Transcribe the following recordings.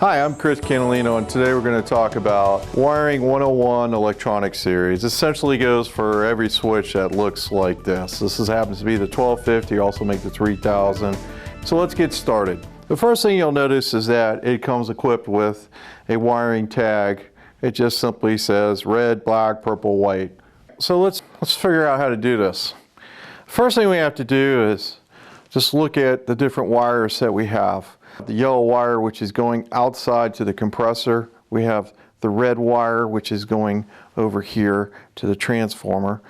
Hi, I'm Chris Cantolino, and today we're going to talk about wiring 101 electronic series. Essentially goes for every switch that looks like this. Happens to be the 1250, also make the 3000. So let's get started. The first thing you'll notice is that it comes equipped with a wiring tag. It just simply says red, black, purple, white. So let's figure out how to do this. First thing we have to do is just look at the different wires that we have. The yellow wire, which is going outside to the compressor. We have the red wire, which is going over here to the transformer.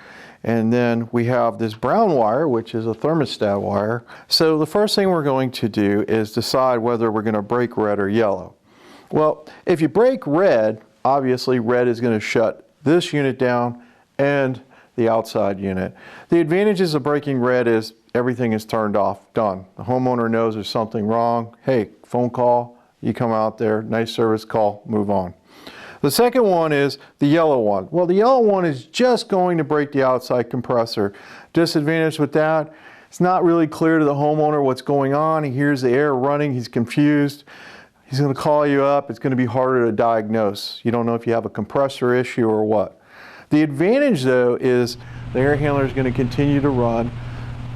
And then we have this brown wire, which is a thermostat wire. So the first thing we're going to do is decide whether we're going to break red or yellow. Well, if you break red, obviously red is going to shut this unit down and the outside unit. The advantages of breaking red is everything is turned off, done. The homeowner knows there's something wrong. Hey, phone call, you come out there, nice service call, move on. The second one is the yellow one. Well, the yellow one is just going to break the outside compressor. Disadvantage with that, it's not really clear to the homeowner what's going on. He hears the air running, he's confused. He's going to call you up. It's going to be harder to diagnose. You don't know if you have a compressor issue or what. The advantage, though, is the air handler is going to continue to run,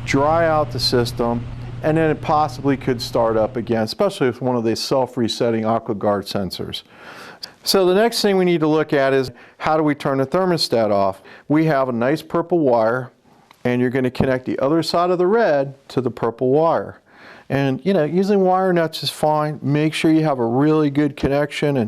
dry out the system, and then it possibly could start up again, especially with one of the self-resetting Aquaguard sensors. So the next thing we need to look at is how do we turn the thermostat off? We have a nice purple wire, and you're going to connect the other side of the red to the purple wire. And using wire nuts is fine. Make sure you have a really good connection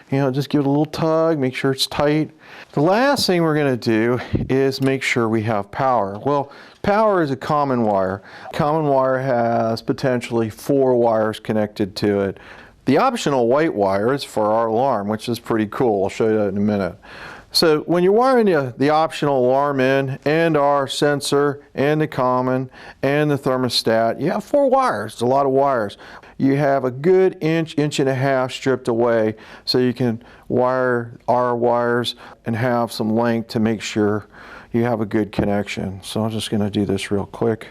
and just give it a little tug, make sure it's tight. The last thing we're going to do is make sure we have power. Well, power is a common wire. Common wire has potentially 4 wires connected to it. The optional white wire is for our alarm, which is pretty cool. I'll show you that in a minute. So when you're wiring the optional alarm in, and our sensor, and the common, and the thermostat, you have 4 wires. It's a lot of wires. You have a good inch and a half stripped away, so you can wire our wires and have some length to make sure you have a good connection. So I'm just going to do this real quick.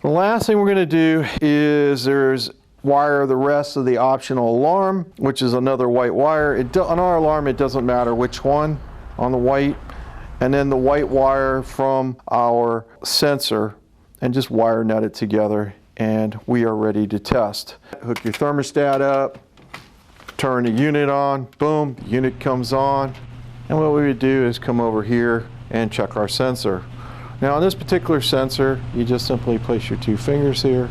The last thing we're going to do is wire the rest of the optional alarm, which is another white wire. On our alarm, it doesn't matter which one on the white, and then the white wire from our sensor, and just wire nut it together, and we are ready to test. Hook your thermostat up, turn the unit on, boom, the unit comes on, and what we would do is come over here and check our sensor. Now on this particular sensor, you just simply place your 2 fingers here.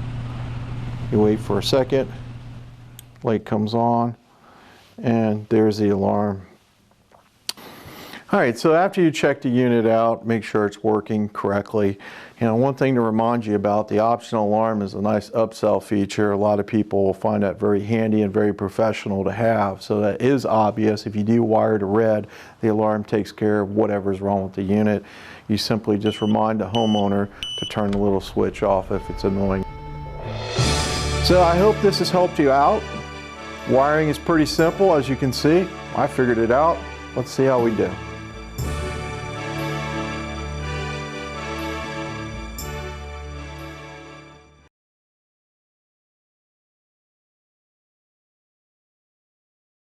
You wait for a second, light comes on, and there's the alarm. All right, so after you check the unit out, make sure it's working correctly. One thing to remind you about, the optional alarm is a nice upsell feature. A lot of people will find that very handy and very professional to have. So that is obvious. If you do wire to red, the alarm takes care of whatever's wrong with the unit. You simply just remind the homeowner to turn the little switch off if it's annoying. So I hope this has helped you out. Wiring is pretty simple, as you can see. I figured it out. Let's see how we do.